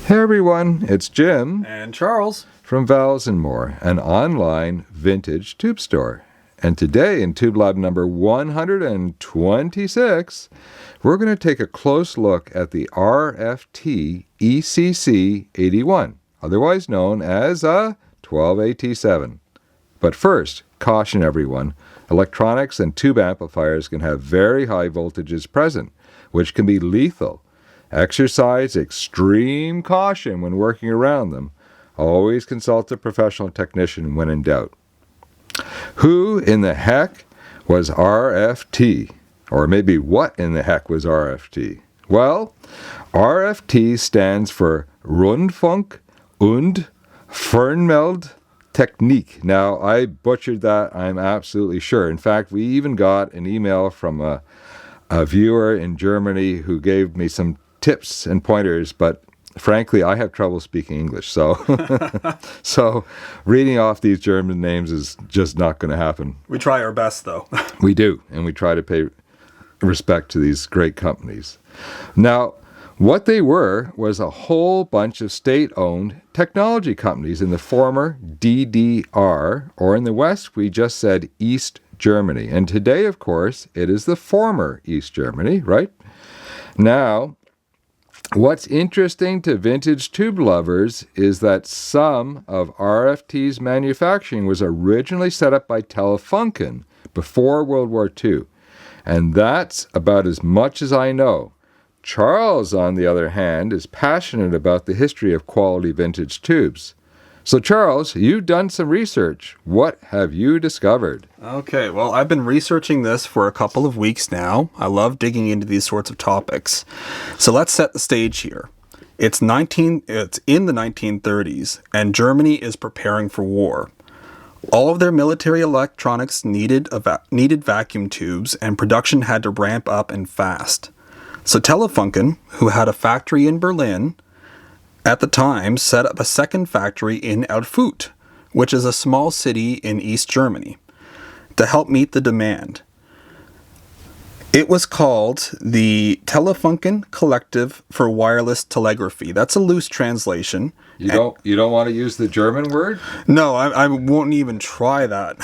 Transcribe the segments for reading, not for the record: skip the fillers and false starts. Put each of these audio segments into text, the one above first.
Hey everyone, it's Jim And Charles from Valves and More, an online vintage tube store. And today in Tube Lab number 126, we're going to take a close look at the RFT ECC81, otherwise known as a 12AT7. But first, caution everyone, electronics and tube amplifiers can have very high voltages present, which can be lethal. Exercise extreme caution when working around them. Always consult a professional technician when in doubt. Who in the heck was RFT? Or maybe what in the heck was RFT? Well, RFT stands for Rundfunk und Fernmeldtechnik. Now, I butchered that, I'm absolutely sure. In fact, we even got an email from a viewer in Germany who gave me some tips and pointers, but frankly, I have trouble speaking English, so so reading off these German names is just not going to happen. We try our best, though. We do, and we try to pay respect to these great companies. Now, what they were was a whole bunch of state-owned technology companies in the former DDR, or in the West, we just said East Germany. And today, of course, it is the former East Germany, right? Now, what's interesting to vintage tube lovers is that some of RFT's manufacturing was originally set up by Telefunken before World War II. And that's about as much as I know. Charles, on the other hand, is passionate about the history of quality vintage tubes. So Charles, you've done some research. What have you discovered? Okay, well, I've been researching this for a couple of weeks now. I love digging into these sorts of topics. So let's set the stage here. It's in the 1930s, and Germany is preparing for war. All of their military electronics needed vacuum tubes, and production had to ramp up and fast. So Telefunken, who had a factory in Berlin, at the time set up a second factory in Erfurt, which is a small city in East Germany, to help meet the demand. It was called the Telefunken Collective for Wireless Telegraphy. That's a loose translation. You don't want to use the German word? No, I won't even try that.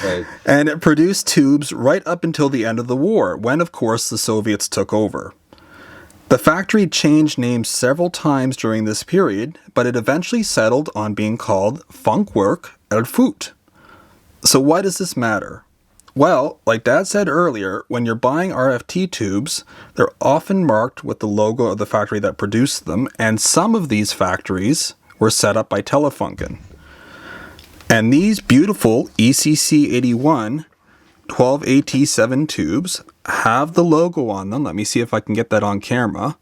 Right. And it produced tubes right up until the end of the war, when, of course, the Soviets took over. The factory changed names several times during this period, but it eventually settled on being called Funkwerk Erfurt. So why does this matter? Well, like Dad said earlier, when you're buying RFT tubes, they're often marked with the logo of the factory that produced them, and some of these factories were set up by Telefunken. And these beautiful ECC81 12AT7 tubes have the logo on them. Let me see if I can get that on camera.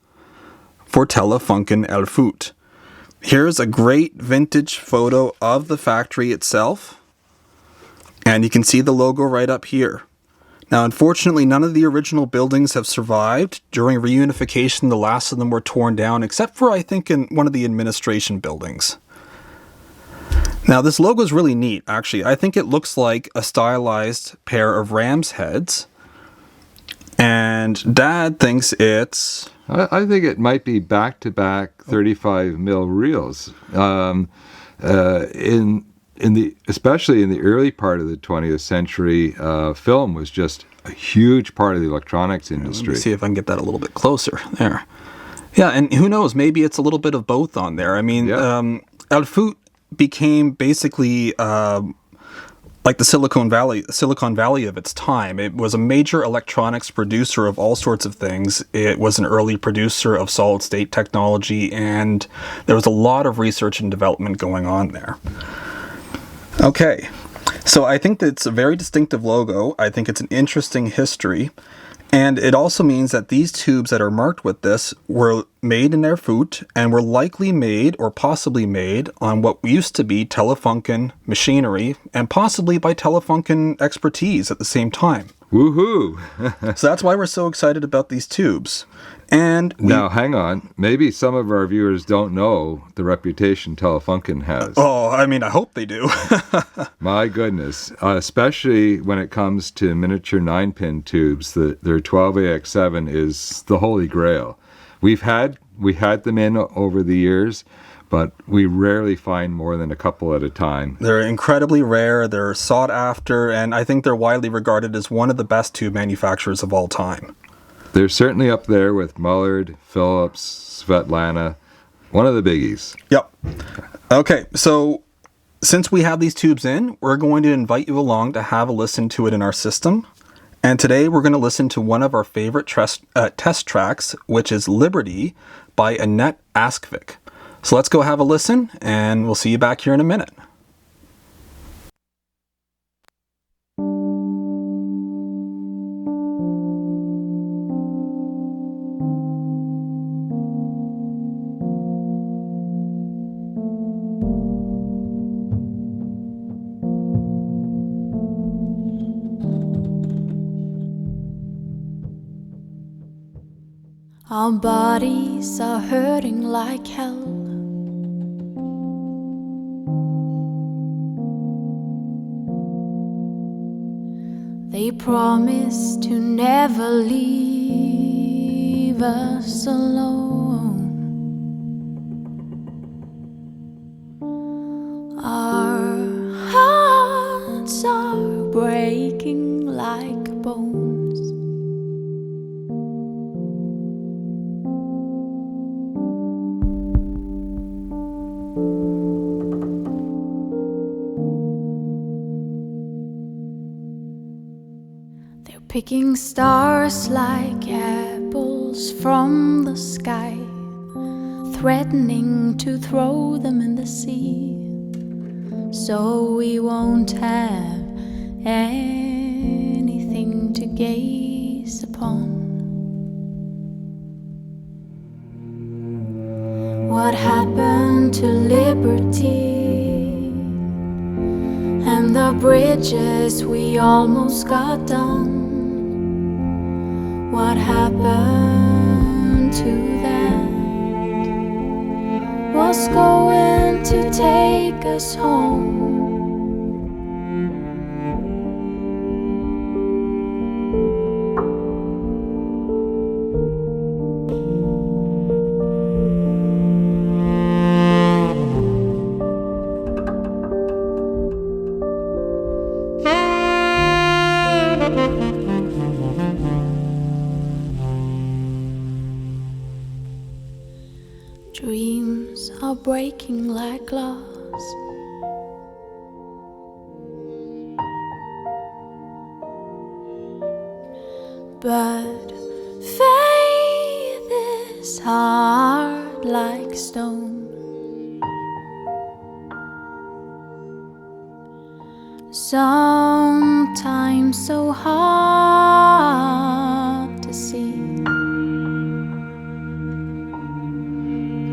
For Telefunken Erfurt. Here's a great vintage photo of the factory itself. And you can see the logo right up here. Now, unfortunately, none of the original buildings have survived. During reunification, the last of them were torn down, except for, I think, in one of the administration buildings. Now, this logo is really neat, actually. I think it looks like a stylized pair of ram's heads. And Dad thinks it's... I think it might be back-to-back 35 mil reels. Especially in the early part of the 20th century, film was just a huge part of the electronics industry. Let me see if I can get that a little bit closer. There. Yeah, and who knows, maybe it's a little bit of both on there. I mean, Erfurt became basically like the Silicon Valley of its time. It was a major electronics producer of all sorts of things. It was an early producer of solid-state technology, and there was a lot of research and development going on there. Okay, so I think that it's a very distinctive logo. I think it's an interesting history. And it also means that these tubes that are marked with this were made in Erfurt and were likely made or possibly made on what used to be Telefunken machinery and possibly by Telefunken expertise at the same time. Woohoo! So that's why we're so excited about these tubes. And now, hang on. Maybe some of our viewers don't know the reputation Telefunken has. Oh, I mean, I hope they do. My goodness. Especially when it comes to miniature 9-pin tubes, their 12AX7 is the holy grail. We've had We had them in over the years, but we rarely find more than a couple at a time. They're incredibly rare, they're sought after, and I think they're widely regarded as one of the best tube manufacturers of all time. They're certainly up there with Mullard, Phillips, Svetlana, one of the biggies. Yep. Okay, so since we have these tubes in, we're going to invite you along to have a listen to it in our system. And today we're going to listen to one of our favorite test tracks, which is Liberty by Annette Askvik. So let's go have a listen, and we'll see you back here in a minute. Our bodies are hurting like hell. They promise to never leave us alone. Our hearts are breaking like bones. Picking stars like apples from the sky, threatening to throw them in the sea, so we won't have anything to gaze upon. What happened to liberty and the bridges we almost got done? What happened to that? Was going to take us home? Dreams are breaking like glass. But faith is hard like stone. Sometimes so hard to see.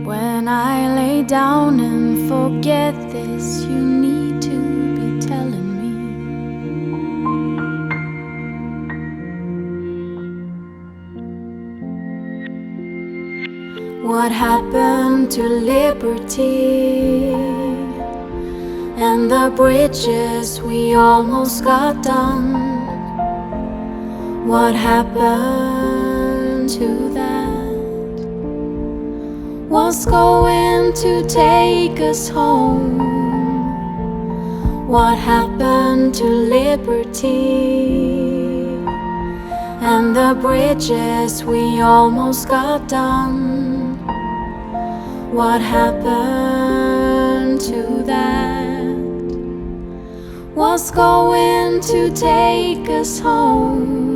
When I lay down and forget this, you need to be telling me. What happened to liberty and the bridges we almost got done? What happened to that? Was going to take us home? What happened to liberty and the bridges we almost got done? What happened to that? Was going to take us home?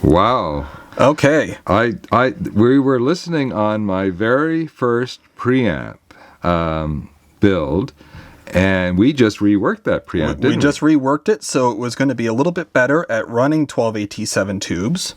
Wow. Okay. We were listening on my very first preamp build, and we just reworked that preamp, didn't we? We just reworked it, so it was going to be a little bit better at running 12AT7 tubes.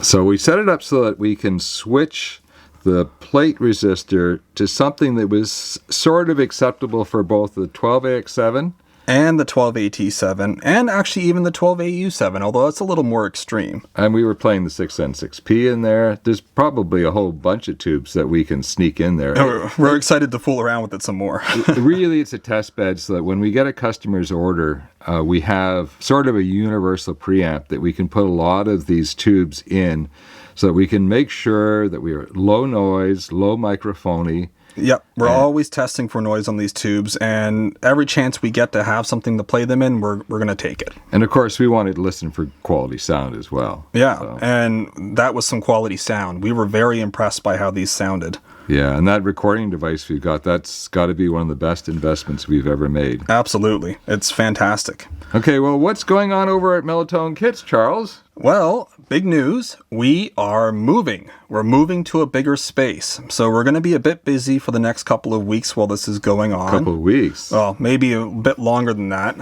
So we set it up so that we can switch the plate resistor to something that was sort of acceptable for both the 12AX7 and the 12AT7, and actually even the 12AU7, although it's a little more extreme. And we were playing the 6N6P in there. There's probably a whole bunch of tubes that we can sneak in there. We're excited to fool around with it some more. Really, it's a test bed so that when we get a customer's order, we have sort of a universal preamp that we can put a lot of these tubes in so that we can make sure that we are low noise, low microphony. Yep, we're always testing for noise on these tubes, and every chance we get to have something to play them in, we're going to take it. And of course, we wanted to listen for quality sound as well. Yeah, and that was some quality sound. We were very impressed by how these sounded. Yeah, and that recording device we've got, that's got to be one of the best investments we've ever made. Absolutely. It's fantastic. Okay, well, what's going on over at Melotone Kits, Charles? Well, big news. We are moving. We're moving to a bigger space. So we're going to be a bit busy for the next couple of weeks while this is going on. Couple of weeks? Well, maybe a bit longer than that.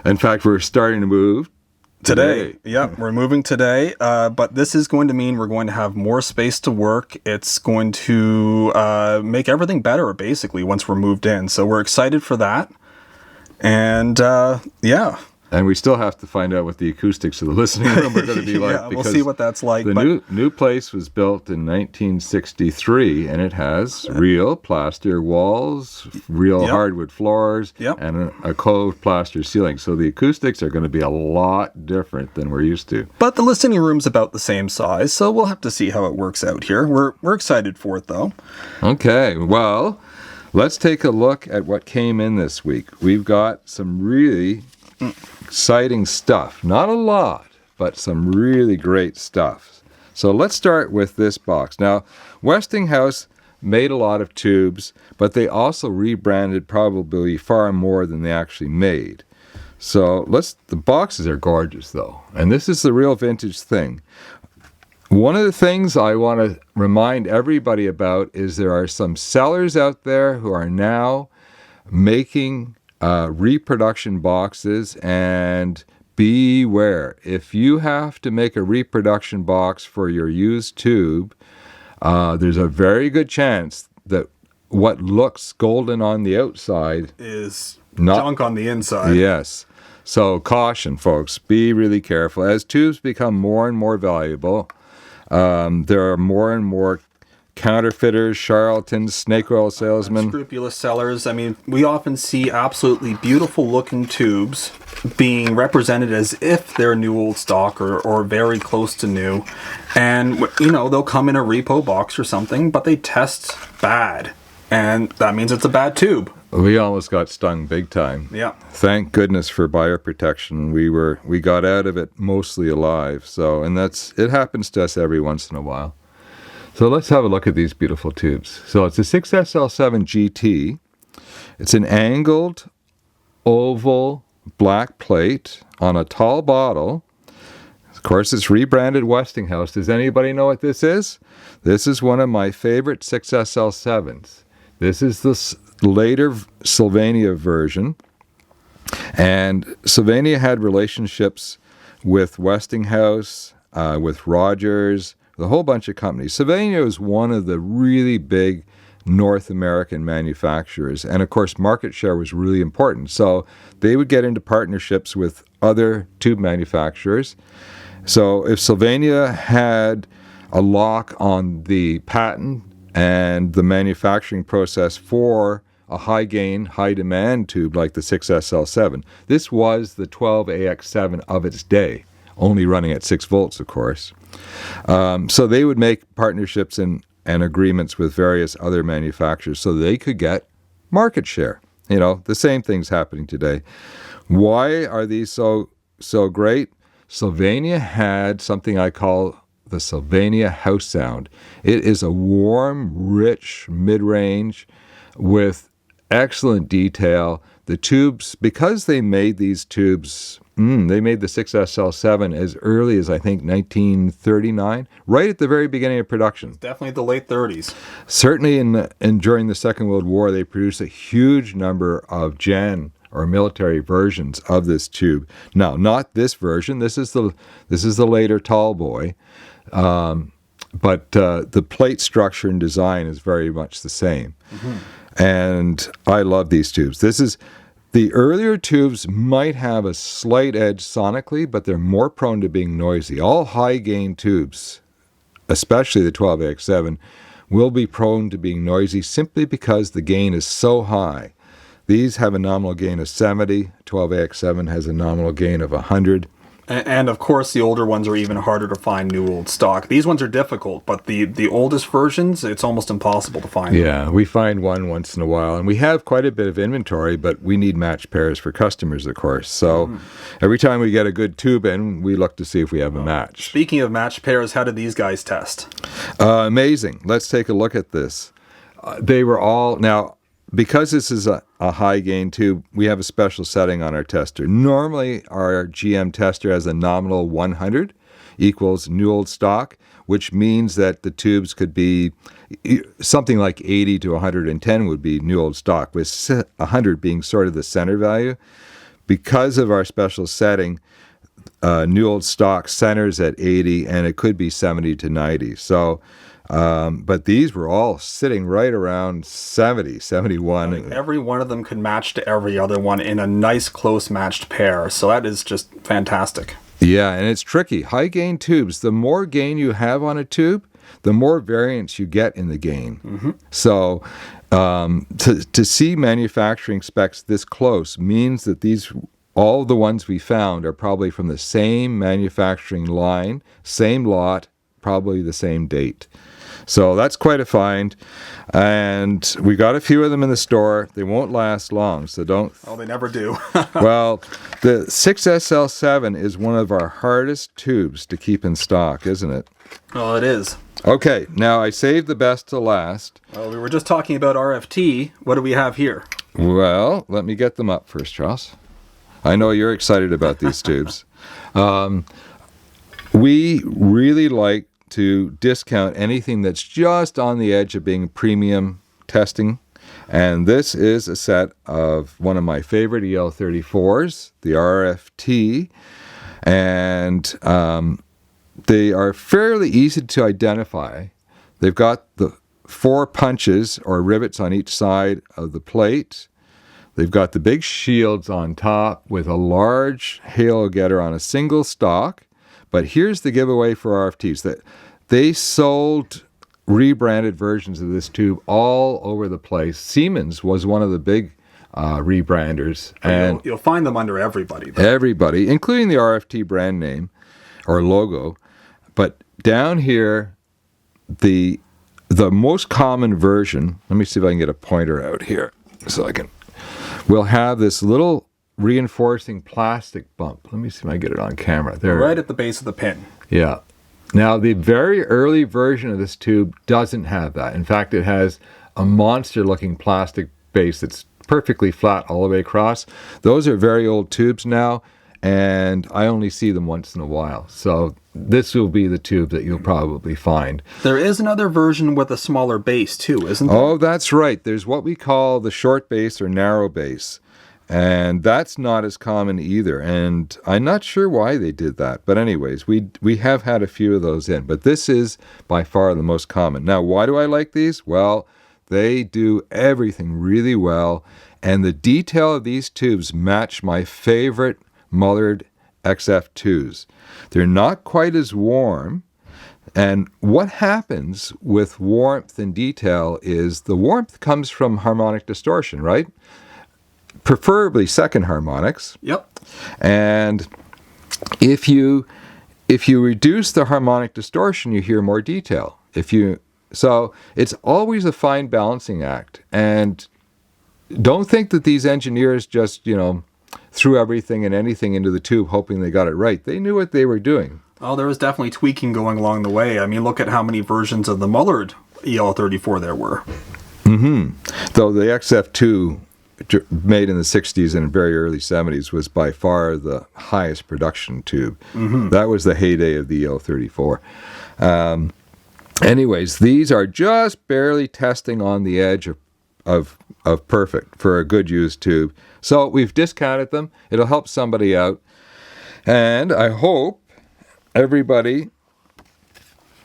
In fact, we're starting to move today. Yeah, we're moving today. But this is going to mean we're going to have more space to work. It's going to make everything better, basically, once we're moved in. So we're excited for that. And yeah. And we still have to find out what the acoustics of the listening room are going to be like. Yeah, we'll see what that's like. The new place was built in 1963, and it has real plaster walls, real hardwood floors, and a closed plaster ceiling. So the acoustics are going to be a lot different than we're used to. But the listening room's about the same size, so we'll have to see how it works out here. We're excited for it, though. Okay, well, let's take a look at what came in this week. We've got some really exciting stuff. Not a lot, but some really great stuff. So let's start with this box. Now, Westinghouse made a lot of tubes, but they also rebranded probably far more than they actually made. So the boxes are gorgeous though, and this is the real vintage thing. One of the things I want to remind everybody about is there are some sellers out there who are now making reproduction boxes, and beware. If you have to make a reproduction box for your used tube, there's a very good chance that what looks golden on the outside is junk on the inside. Yes. So caution, folks. Be really careful. As tubes become more and more valuable, there are more and more counterfeiters, charlatans, snake oil salesmen. Unscrupulous sellers. I mean, we often see absolutely beautiful looking tubes being represented as if they're new old stock or very close to new. And, they'll come in a repo box or something, but they test bad. And that means it's a bad tube. We almost got stung big time. Yeah. Thank goodness for buyer protection. We got out of it mostly alive. And it happens to us every once in a while. So let's have a look at these beautiful tubes. So it's a 6SL7 GT. It's an angled oval black plate on a tall bottle. Of course, it's rebranded Westinghouse. Does anybody know what this is? This is one of my favorite 6SL7s. This is the later Sylvania version. And Sylvania had relationships with Westinghouse, with Rogers, a whole bunch of companies. Sylvania is one of the really big North American manufacturers. And of course, market share was really important. So they would get into partnerships with other tube manufacturers. So if Sylvania had a lock on the patent and the manufacturing process for a high gain, high demand tube like the 6SL7. This was the 12AX7 of its day, only running at 6 volts, of course. So they would make partnerships and agreements with various other manufacturers so they could get market share. You know, the same thing's happening today. Why are these so great? Sylvania had something I call the Sylvania house sound. It is a warm, rich mid-range with excellent detail. The tubes, because they made these tubes, they made the 6SL7 as early as, I think, 1939, right at the very beginning of production. Definitely the late 30s. Certainly during the Second World War, they produced a huge number of or military versions of this tube. Now, not this version. This is the later tall boy. But the plate structure and design is very much the same. Mm-hmm. And I love these tubes. The earlier tubes might have a slight edge sonically, but they're more prone to being noisy. All high-gain tubes, especially the 12AX7, will be prone to being noisy simply because the gain is so high. These have a nominal gain of 70. 12AX7 has a nominal gain of 100. And of course, the older ones are even harder to find new old stock. These ones are difficult, but the oldest versions, it's almost impossible to find. Yeah, we find one once in a while, and we have quite a bit of inventory, but we need matched pairs for customers, of course. So every time we get a good tube in, we look to see if we have a match. Speaking of matched pairs, how did these guys test? Amazing. Let's take a look at this. They were all... Now, because this is a high gain tube, we have a special setting on our tester. Normally, our GM tester has a nominal 100 equals new old stock, which means that the tubes could be something like 80 to 110 would be new old stock, with 100 being sort of the center value. Because of our special setting, new old stock centers at 80, and it could be 70 to 90. So... but these were all sitting right around 70, 71. I mean, every one of them could match to every other one in a nice, close matched pair. So that is just fantastic. Yeah, and it's tricky. High gain tubes, the more gain you have on a tube, the more variance you get in the gain. Mm-hmm. So to see manufacturing specs this close means that all the ones we found are probably from the same manufacturing line, same lot, probably the same date. So that's quite a find, and we got a few of them in the store. They won't last long, so don't... Oh, they never do. Well, the 6SL7 is one of our hardest tubes to keep in stock, isn't it? Well, it is. Okay, now I saved the best to last. Well, we were just talking about RFT. What do we have here? Well, let me get them up first, Charles. I know you're excited about these tubes. We really like to discount anything that's just on the edge of being premium testing. And this is a set of one of my favorite EL34s, the RFT. And they are fairly easy to identify. They've got the 4 punches or rivets on each side of the plate. They've got the big shields on top with a large halo getter on a single stock. But here's the giveaway for RFTs. That they sold rebranded versions of this tube all over the place. Siemens was one of the big rebranders. And you'll find them under everybody. Though. Everybody, including the RFT brand name or logo. But down here, the most common version, let me see if I can get a pointer out here so I can, will have this little reinforcing plastic bump. Let me see if I can get it on camera. There. Right at the base of the pin. Yeah. Now, the very early version of this tube doesn't have that. In fact, it has a monster-looking plastic base that's perfectly flat all the way across. Those are very old tubes now, and I only see them once in a while. So this will be the tube that you'll probably find. There is another version with a smaller base, too, isn't there? Oh, that's right. There's what we call the short base or narrow base. And that's not as common either. And I'm not sure why they did that. But anyways, we have had a few of those in. But this is by far the most common. Now, why do I like these? Well, they do everything really well. And the detail of these tubes match my favorite Mullard XF2s. They're not quite as warm. And what happens with warmth and detail is the warmth comes from harmonic distortion, right? Preferably second harmonics. Yep. And if you reduce the harmonic distortion, you hear more detail. So it's always a fine balancing act. And don't think that these engineers just, threw everything and anything into the tube hoping they got it right. They knew what they were doing. Oh, there was definitely tweaking going along the way. I mean, look at how many versions of the Mullard EL34 there were. Though the XF2 made in the 60s and very early 70s was by far the highest production tube. That was the heyday of the EL34. Anyways, these are just barely testing on the edge of perfect for a good used tube. So we've discounted them. It'll help somebody out. And I hope everybody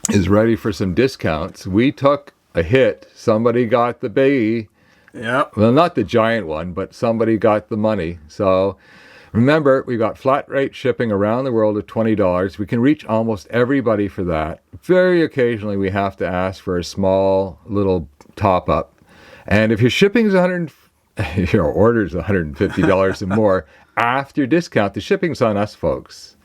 is ready for some discounts. We took a hit. Somebody got the baby. Yep. Well, not the giant one, but somebody got the money. So remember, we got flat rate shipping around the world at $20. We can reach almost everybody for that. Very occasionally, we have to ask for a small little top up. And if your shipping is your order is $150 or more, after discount, the shipping's on us, folks.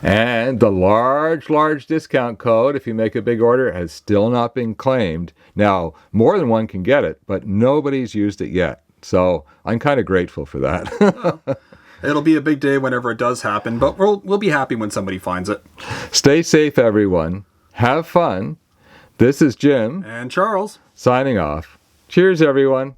And the large discount code, if you make a big order, has still not been claimed. Now, more than one can get it, but nobody's used it yet. So I'm kind of grateful for that. Well, it'll be a big day whenever it does happen, but we'll be happy when somebody finds it. Stay safe, everyone. Have fun. This is Jim. And Charles. Signing off. Cheers, everyone.